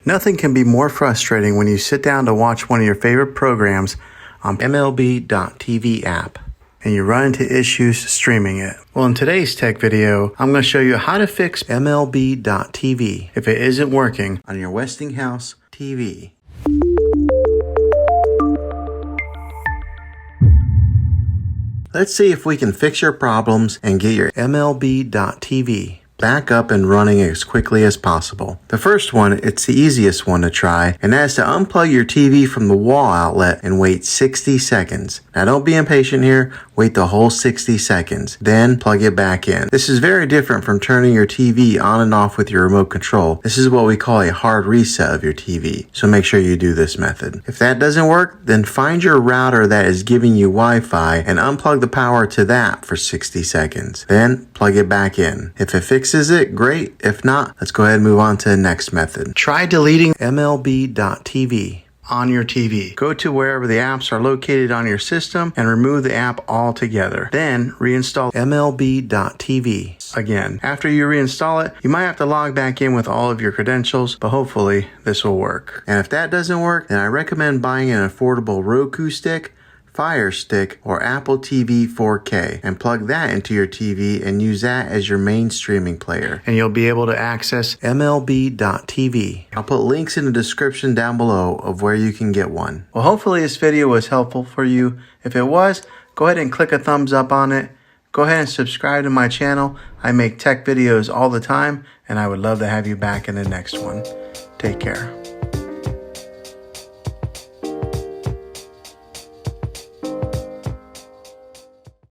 Nothing can be more frustrating when you sit down to watch one of your favorite programs on MLB.TV app and you run into issues streaming it. Well, in today's tech video, I'm going to show you how to fix MLB.TV if it isn't working on your Westinghouse TV. Let's see if we can fix your problems and get your MLB.TV back up and running as quickly as possible. The first one, it's the easiest one to try, and that is to unplug your TV from the wall outlet and wait 60 seconds. Now don't be impatient here, wait the whole 60 seconds, then plug it back in. This is very different from turning your TV on and off with your remote control. This is what we call a hard reset of your TV, so make sure you do this method. If that doesn't work, then find your router that is giving you Wi-Fi and unplug the power to that for 60 seconds. Then plug it back in. If it fixes it, great. If not, let's go ahead and move on to the next method. Try deleting MLB.TV on your TV. Go to wherever the apps are located on your system and remove the app altogether. Then reinstall MLB.TV again. After you reinstall it, you might have to log back in with all of your credentials, but hopefully this will work. And if that doesn't work, then I recommend buying an affordable Roku stick, Fire Stick, or Apple TV 4K and plug that into your TV and use that as your main streaming player. And you'll be able to access MLB.TV. I'll put links in the description down below of where you can get one. Well, hopefully this video was helpful for you. If it was, go ahead and click a thumbs up on it. Go ahead and subscribe to my channel. I make tech videos all the time, and I would love to have you back in the next one. Take care.